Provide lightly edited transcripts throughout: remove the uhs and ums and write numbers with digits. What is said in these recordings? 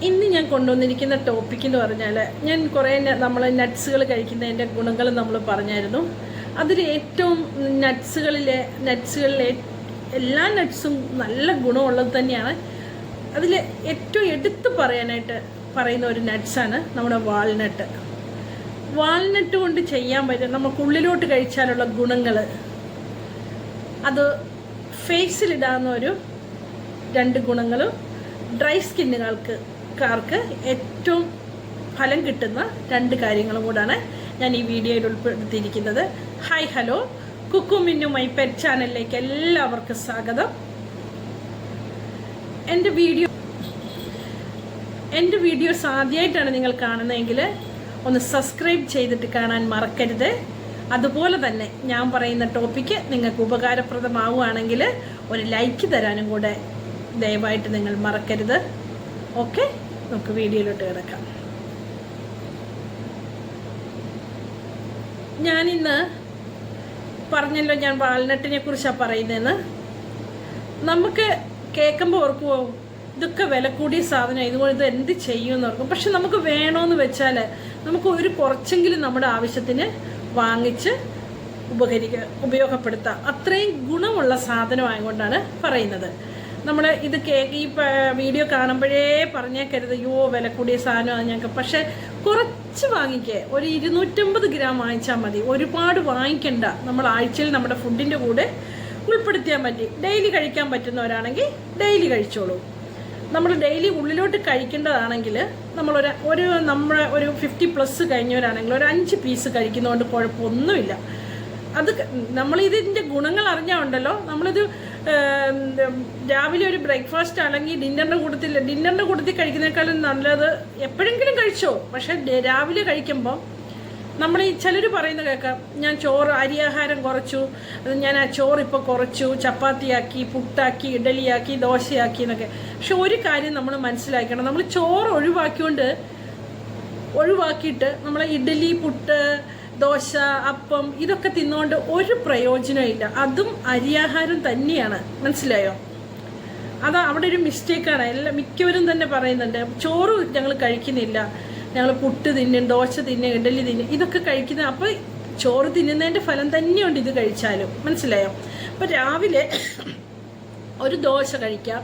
ഇന്ന് ഞാൻ കൊണ്ടുവന്നിരിക്കുന്ന ടോപ്പിക് എന്ന് പറഞ്ഞാൽ ഞാൻ കുറേ നമ്മൾ നട്ട്സുകൾ കഴിക്കുന്നതിൻ്റെ ഗുണങ്ങൾ നമ്മൾ പറഞ്ഞായിരുന്നു. അതിൽ ഏറ്റവും നട്ട്സുകളിലെ എല്ലാ നട്ട്സും നല്ല ഗുണമുള്ളത് തന്നെയാണ്. അതിൽ ഏറ്റവും എടുത്തു പറയാനായിട്ട് പറയുന്ന ഒരു നട്ട്സാണ് നമ്മുടെ വാൾനട്ട്. വാൾനട്ട് കൊണ്ട് ചെയ്യാൻ പറ്റും നമുക്ക് ഉള്ളിലോട്ട് കഴിച്ചാലുള്ള ഗുണങ്ങൾ. അത് ഫേസിലിടാവുന്ന ഒരു 2 ഗുണങ്ങളും ഡ്രൈ സ്കിന്നുകാർക്ക് ഏറ്റവും ഫലം കിട്ടുന്ന 2 കാര്യങ്ങളും കൂടാണ് ഞാൻ ഈ വീഡിയോയിൽ ഉൾപ്പെടുത്തിയിരിക്കുന്നത്. Hi hello, Kukku Minnu my pet ചാനലിലേക്ക് എല്ലാവർക്കും സ്വാഗതം. എൻ്റെ വീഡിയോസ് ആദ്യമായിട്ടാണ് നിങ്ങൾ കാണുന്നതെങ്കിൽ ഒന്ന് സബ്സ്ക്രൈബ് ചെയ്തിട്ട് കാണാൻ മറക്കരുത്. അതുപോലെ തന്നെ ഞാൻ പറയുന്ന ടോപ്പിക്ക് നിങ്ങൾക്ക് ഉപകാരപ്രദമാവുകയാണെങ്കിൽ ഒരു ലൈക്ക് തരാനും കൂടെ ദയവായിട്ട് നിങ്ങൾ മറക്കരുത്. ഓക്കെ, നമുക്ക് വീഡിയോയിലോട്ട് കിടക്കാം. ഞാനിന്ന് പറഞ്ഞല്ലോ ഞാൻ വാൾനട്ടിനെ കുറിച്ചാണ് പറയുന്നതെന്ന്. നമുക്ക് കേൾക്കുമ്പോൾ ഓർക്കുമോ ഇതൊക്കെ വില കൂടിയ സാധനം, ഇതുകൊണ്ട് ഇത് എന്ത് ചെയ്യുമെന്ന് ഓർക്കും. പക്ഷെ നമുക്ക് വേണമെന്ന് വെച്ചാൽ നമുക്ക് ഒരു കുറച്ചെങ്കിലും നമ്മുടെ ആവശ്യത്തിന് വാങ്ങിച്ച് ഉപയോഗപ്പെടുത്താം. അത്രയും ഗുണമുള്ള സാധനമായതുകൊണ്ടാണ് പറയുന്നത്. നമ്മൾ ഇത് ഈ വീഡിയോ കാണുമ്പോഴേ പറഞ്ഞേക്കരുത് അയ്യോ വില കൂടിയ സാധനമാണ് ഞങ്ങൾക്ക്. പക്ഷെ കുറച്ച് വാങ്ങിക്കേ, ഒരു 250 ഗ്രാം വാങ്ങിച്ചാൽ മതി. ഒരുപാട് വാങ്ങിക്കണ്ട. നമ്മൾ ആഴ്ചയിൽ നമ്മുടെ ഫുഡിൻ്റെ കൂടെ ഉൾപ്പെടുത്തിയാൽ മതി. ഡെയിലി കഴിക്കാൻ പറ്റുന്നവരാണെങ്കിൽ ഡെയിലി കഴിച്ചോളൂ. നമ്മൾ ഡെയിലി ഉള്ളിലോട്ട് കഴിക്കേണ്ടതാണെങ്കിൽ നമ്മളൊരു 50+ കഴിഞ്ഞവരാണെങ്കിൽ ഒരു 5 പീസ് കഴിക്കുന്നതുകൊണ്ട് കുഴപ്പമൊന്നുമില്ല. അത് നമ്മളിതിൻ്റെ ഗുണങ്ങൾ അറിഞ്ഞാൽ ഉണ്ടല്ലോ, നമ്മളിത് രാവിലെ ഒരു ബ്രേക്ക്ഫാസ്റ്റ് അല്ലെങ്കിൽ ഡിന്നറിൻ്റെ കൂട്ടത്തിൽ കഴിക്കുന്നതിനേക്കാളും നല്ലത് എപ്പോഴെങ്കിലും കഴിച്ചോ. പക്ഷെ രാവിലെ കഴിക്കുമ്പോൾ നമ്മൾ ഈ ചിലർ പറയുന്ന കേൾക്കാം, ഞാൻ അരിയാഹാരം കുറച്ചു, ഞാൻ ആ ചോറ് ഇപ്പോൾ കുറച്ചു, ചപ്പാത്തിയാക്കി, പുട്ടാക്കി, ഇഡലിയാക്കി, ദോശയാക്കി എന്നൊക്കെ. പക്ഷെ ഒരു കാര്യം നമ്മൾ മനസ്സിലാക്കണം, നമ്മൾ ചോറ് ഒഴിവാക്കിയിട്ട് നമ്മൾ ഇഡലി, പുട്ട്, ദോശ, അപ്പം ഇതൊക്കെ തിന്നുകൊണ്ട് ഒരു പ്രയോജനമില്ല. അതും അരിയാഹാരം തന്നെയാണ്. മനസ്സിലായോ? അവിടെ ഒരു മിസ്റ്റേക്കാണ്. മിക്കവരും തന്നെ പറയുന്നുണ്ട് ചോറ് ഞങ്ങൾ കഴിക്കുന്നില്ല, ഞങ്ങൾ പുട്ട് തിന്നും, ദോശ തിന്നും, ഇഡലി തിന്നും, ഇതൊക്കെ കഴിക്കുന്നത്. അപ്പോൾ ചോറ് തിന്നുന്നതിൻ്റെ ഫലം തന്നെയുണ്ട് ഇത് കഴിച്ചാലും. മനസ്സിലായോ? അപ്പോൾ രാവിലെ ഒരു ദോശ കഴിക്കാം.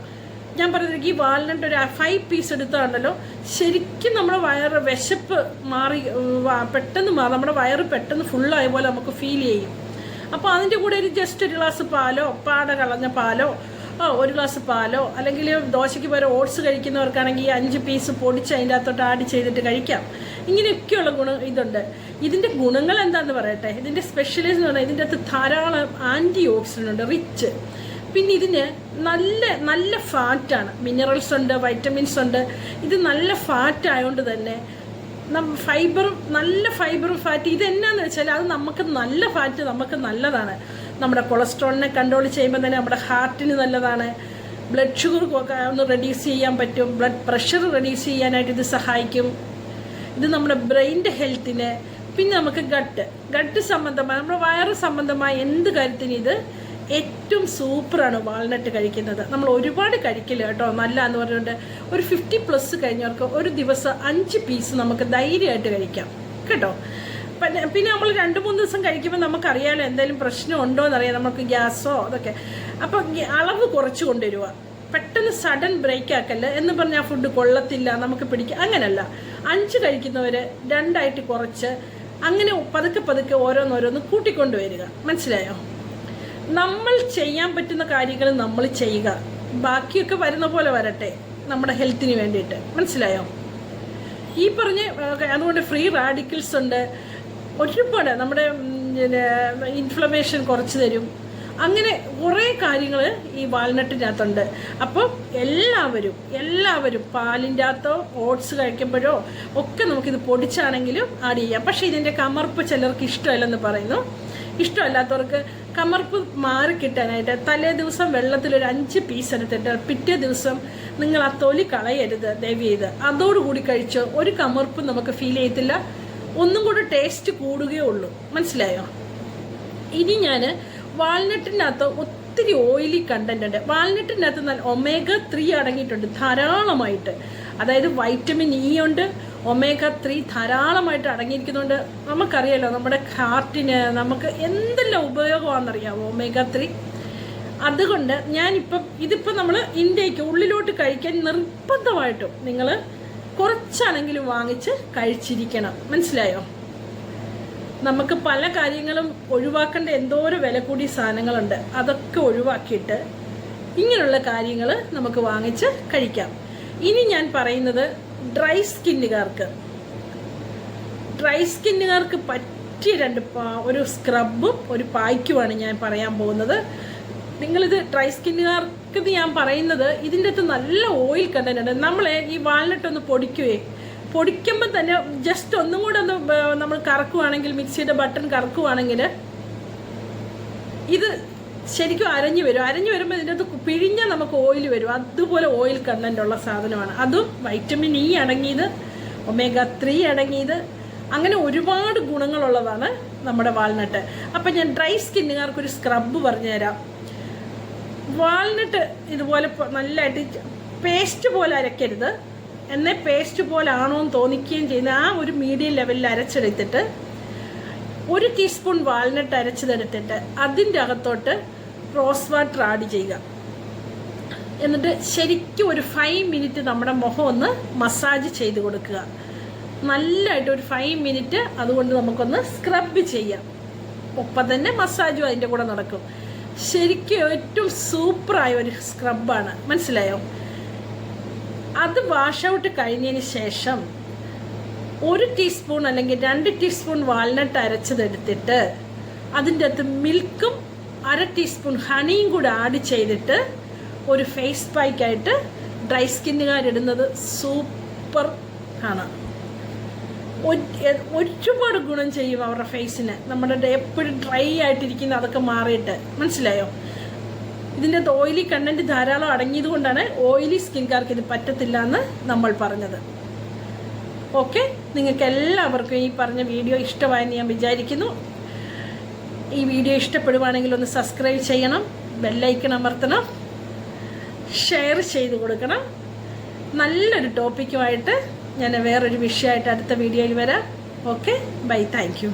ഞാൻ പറഞ്ഞിരിക്കും ഈ വാൾനട്ട് ഒരു 5 പീസ് എടുത്താണല്ലോ ശരിക്കും നമ്മുടെ വിശപ്പ് മാറി പെട്ടെന്ന് മാറും. നമ്മുടെ വയറ് പെട്ടെന്ന് ഫുള്ളായ പോലെ നമുക്ക് ഫീൽ ചെയ്യും. അപ്പോൾ അതിൻ്റെ കൂടെ ഒരു ജസ്റ്റ് ഒരു ഗ്ലാസ് പാലോ, പാട കളഞ്ഞ പാലോ, ഒരു ഗ്ലാസ് പാലോ, അല്ലെങ്കിൽ ദോശയ്ക്ക് പകരം ഓട്സ് കഴിക്കുന്നവർക്കാണെങ്കിൽ 5 പീസ് പൊടിച്ച് അതിൻ്റെ അകത്തോട്ട് ആഡ് ചെയ്തിട്ട് കഴിക്കാം. ഇങ്ങനെയൊക്കെയുള്ള ഇതുണ്ട്. ഇതിൻ്റെ ഗുണങ്ങൾ എന്താണെന്ന് പറയട്ടെ. ഇതിൻ്റെ സ്പെഷ്യലിസ്റ്റ് എന്ന് പറഞ്ഞാൽ ഇതിൻ്റെ അകത്ത് ധാരാളം ആൻറ്റി ഓക്സിഡൻ്റ് ഉണ്ട്, റിച്ച്. പിന്നെ ഇതിന് നല്ല ഫാറ്റാണ്, മിനറൽസ് ഉണ്ട്, വൈറ്റമിൻസ് ഉണ്ട്. ഇത് നല്ല ഫാറ്റ് ആയതുകൊണ്ട് തന്നെ നല്ല ഫൈബറും ഫാറ്റ്. ഇതെന്നാന്ന് വെച്ചാൽ അത് നമുക്ക് നല്ല ഫാറ്റ് നമുക്ക് നല്ലതാണ്. നമ്മുടെ കൊളസ്ട്രോളിനെ കൺട്രോൾ ചെയ്യുമ്പോൾ തന്നെ നമ്മുടെ ഹാർട്ടിന് നല്ലതാണ്. ബ്ലഡ് ഷുഗർ ഒന്ന് റെഡ്യൂസ് ചെയ്യാൻ പറ്റും. ബ്ലഡ് പ്രഷർ റെഡ്യൂസ് ചെയ്യാനായിട്ട് ഇത് സഹായിക്കും. ഇത് നമ്മുടെ ബ്രെയിൻ്റെ ഹെൽത്തിന്, പിന്നെ നമുക്ക് ഗട്ട് സംബന്ധമായ നമ്മുടെ വയറ് സംബന്ധമായ എന്ത് കാര്യത്തിനും ഇത് ഏറ്റവും സൂപ്പറാണ് വാൾനട്ട് കഴിക്കുന്നത്. നമ്മൾ ഒരുപാട് കഴിക്കില്ല കേട്ടോ, നല്ല എന്ന് പറഞ്ഞുകൊണ്ട് ഒരു 50+ കഴിഞ്ഞവർക്ക് ഒരു ദിവസം 5 പീസ് നമുക്ക് ധൈര്യമായിട്ട് കഴിക്കാം കേട്ടോ. പിന്നെ നമ്മൾ 2-3 ദിവസം കഴിക്കുമ്പോൾ നമുക്കറിയാലോ എന്തെങ്കിലും പ്രശ്നം ഉണ്ടോ എന്നറിയാം, നമുക്ക് ഗ്യാസോ അതൊക്കെ. അപ്പോൾ അളവ് കുറച്ച് കൊണ്ടുവരിക. പെട്ടെന്ന് സഡൻ ബ്രേക്ക് ആക്കല്ല എന്ന് പറഞ്ഞാൽ ഫുഡ് കൊള്ളത്തില്ല, നമുക്ക് പിടിക്കുക, അങ്ങനല്ല. 5 കഴിക്കുന്നവർ 2 ആയിട്ട് കുറച്ച് അങ്ങനെ പതുക്കെ ഓരോന്നോരോന്ന് കൂട്ടിക്കൊണ്ടുവരിക. മനസ്സിലായോ? നമ്മൾ ചെയ്യാൻ പറ്റുന്ന കാര്യങ്ങൾ നമ്മൾ ചെയ്യുക, ബാക്കിയൊക്കെ വരുന്ന പോലെ വരട്ടെ നമ്മുടെ ഹെൽത്തിന് വേണ്ടിയിട്ട്. മനസ്സിലായോ? ഈ അതുകൊണ്ട് ഫ്രീ റാഡിക്കൽസ് ഉണ്ട് ഒരുപാട്. നമ്മുടെ ഇൻഫ്ലമേഷൻ കുറച്ച് തരും. അങ്ങനെ കുറേ കാര്യങ്ങൾ ഈ വാൾനട്ടിനകത്തുണ്ട്. അപ്പം എല്ലാവരും പാലിൻ്റെ അകത്തോ ഓട്സ് കഴിക്കുമ്പോഴോ ഒക്കെ നമുക്കിത് പൊടിച്ചാണെങ്കിലും ആഡ് ചെയ്യാം. പക്ഷേ ഇതിൻ്റെ കമർപ്പ് ചിലർക്ക് ഇഷ്ടമല്ലെന്ന് പറയുന്നു. ഇഷ്ടമല്ലാത്തവർക്ക് കമർപ്പ് മാറി കിട്ടാനായിട്ട് തലേ ദിവസം വെള്ളത്തിലൊരു 5 പീസ് എടുത്തിട്ട് പിറ്റേ ദിവസം നിങ്ങൾ ആ തൊലി കളയരുത് ദയവ് ചെയ്ത്. അതോടുകൂടി കഴിച്ചോ ഒരു കമർപ്പും നമുക്ക് ഫീൽ ചെയ്യത്തില്ല. ഒന്നും കൂടെ ടേസ്റ്റ് കൂടുകയേ ഉള്ളൂ. മനസ്സിലായോ? ഇനി ഞാൻ വാൾനട്ടിനകത്ത് ഒത്തിരി ഓയിലി കണ്ടന്റ് ഉണ്ട്. വാൾനട്ടിൻ്റെ അകത്ത് നല്ല omega-3 അടങ്ങിയിട്ടുണ്ട് ധാരാളമായിട്ട്. അതായത് വൈറ്റമിൻ ഇ ഉണ്ട്, omega-3 ധാരാളമായിട്ട് അടങ്ങിയിരിക്കുന്നുണ്ട്. നമുക്കറിയാലോ നമ്മുടെ ഹാർട്ടിന് നമുക്ക് എന്തെല്ലാം ഉപയോഗമാണെന്നറിയാമോ omega-3. അതുകൊണ്ട് ഇതിപ്പോൾ നമ്മൾ ഇന്ത്യക്ക് ഉള്ളിലോട്ട് കഴിക്കാൻ നിർബന്ധമായിട്ടും നിങ്ങൾ കുറച്ചാണെങ്കിലും വാങ്ങിച്ച് കഴിച്ചിരിക്കണം. മനസ്സിലായോ? നമുക്ക് പല കാര്യങ്ങളും ഒഴിവാക്കേണ്ട എന്തോരം വില കൂടിയ സാധനങ്ങളുണ്ട്. അതൊക്കെ ഒഴിവാക്കിയിട്ട് ഇങ്ങനെയുള്ള കാര്യങ്ങൾ നമുക്ക് വാങ്ങിച്ച് കഴിക്കാം. ഇനി ഞാൻ പറയുന്നത് ഡ്രൈ സ്കിന്നുകാർക്ക് പറ്റിയ ഒരു സ്ക്രബും ഒരു പായ്ക്കുമാണ് ഞാൻ പറയാൻ പോകുന്നത്. നിങ്ങളിത് ഡ്രൈ സ്കിന്നുകാർക്ക് ഞാൻ പറയുന്നത് ഇതിൻ്റെ അകത്ത് നല്ല ഓയിൽ കണ്ടന്റ് ഉണ്ട്. നമ്മളെ ഈ വാൾനട്ട് ഒന്ന് പൊടിക്കുമ്പോൾ തന്നെ ജസ്റ്റ് ഒന്നും കൂടെ ഒന്ന് നമ്മൾ കറക്കുവാണെങ്കിൽ, മിക്സിയുടെ ബട്ടൺ കറക്കുവാണെങ്കിൽ ഇത് ശരിക്കും അരഞ്ഞു വരുമ്പോൾ ഇതിൻ്റെ അകത്ത് പിഴിഞ്ഞാൽ നമുക്ക് ഓയിൽ വരും. അതുപോലെ ഓയിൽ കണ്ടന്റ് ഉള്ള സാധനമാണ്. അതും വൈറ്റമിൻ ഇ അടങ്ങിയത്, omega-3 അടങ്ങിയത്, അങ്ങനെ ഒരുപാട് ഗുണങ്ങളുള്ളതാണ് നമ്മുടെ വാൾനട്ട്. അപ്പം ഞാൻ ഡ്രൈ സ്കിന്നുകാർക്കൊരു സ്ക്രബ് പറഞ്ഞുതരാം. വാൾനട്ട് ഇതുപോലെ നല്ലതായിട്ട് പേസ്റ്റ് പോലെ അരയ്ക്കരുത്, എന്നാൽ പേസ്റ്റ് പോലെ ആണോ എന്ന് തോന്നിക്കുകയും ചെയ്യുന്ന ആ ഒരു മീഡിയം ലെവലിൽ അരച്ചെടുത്തിട്ട് 1 ടീസ്പൂൺ വാൾനട്ട് അരച്ചതെടുത്തിട്ട് അതിൻ്റെ അകത്തോട്ട് റോസ് വാട്ടർ ആഡ് ചെയ്യുക. എന്നിട്ട് ശരിക്കും ഒരു 5 മിനിറ്റ് നമ്മുടെ മുഖം ഒന്ന് മസാജ് ചെയ്ത് കൊടുക്കുക. നല്ലതായിട്ട് ഒരു 5 മിനിറ്റ് അതുകൊണ്ട് നമുക്കൊന്ന് സ്ക്രബ് ചെയ്യാം. ഒപ്പം തന്നെ മസാജും അതിൻ്റെ കൂടെ നടക്കും. ശരിക്കും ഏറ്റവും സൂപ്പറായ ഒരു സ്ക്രബാണ്. മനസ്സിലായോ? അത് വാഷ് ഔട്ട് കഴിഞ്ഞതിന് ശേഷം 1 ടീസ്പൂൺ അല്ലെങ്കിൽ 2 ടീസ്പൂൺ വാൾനട്ട് അരച്ചതെടുത്തിട്ട് അതിൻ്റെ അകത്ത് മിൽക്കും 1/2 ടീസ്പൂൺ ഹണിയും കൂടെ ആഡ് ചെയ്തിട്ട് ഒരു ഫേസ് പായ്ക്കായിട്ട് ഡ്രൈ സ്കിന്നുകാരിടുന്നത് സൂപ്പർ ആണ്. ഒരുപാട് ഗുണം ചെയ്യും അവരുടെ ഫേസിന്. നമ്മുടെ എപ്പോഴും ഡ്രൈ ആയിട്ടിരിക്കുന്ന അതൊക്കെ മാറിയിട്ട്. മനസ്സിലായോ? ഇതിൻ്റെ അകത്ത് ഓയിലി കണ്ടന്റ് ധാരാളം അടങ്ങിയത് കൊണ്ടാണ് ഓയിലി സ്കിൻകാർക്ക് ഇത് പറ്റത്തില്ല എന്ന് നമ്മൾ പറഞ്ഞത്. ഓക്കെ, നിങ്ങൾക്ക് എല്ലാവർക്കും ഈ പറഞ്ഞ വീഡിയോ ഇഷ്ടമായെന്ന് ഞാൻ വിചാരിക്കുന്നു. ഈ വീഡിയോ ഇഷ്ടപ്പെടുവാണെങ്കിൽ ഒന്ന് സബ്സ്ക്രൈബ് ചെയ്യണം, ബെല്ലൈക്കൺ അമർത്തണം, ഷെയർ ചെയ്ത് കൊടുക്കണം. നല്ലൊരു ടോപ്പിക്കുമായിട്ട് ഞാൻ വേറൊരു വിഷയമായിട്ട് അടുത്ത വീഡിയോയിൽ വരാം. Okay, bye, thank U.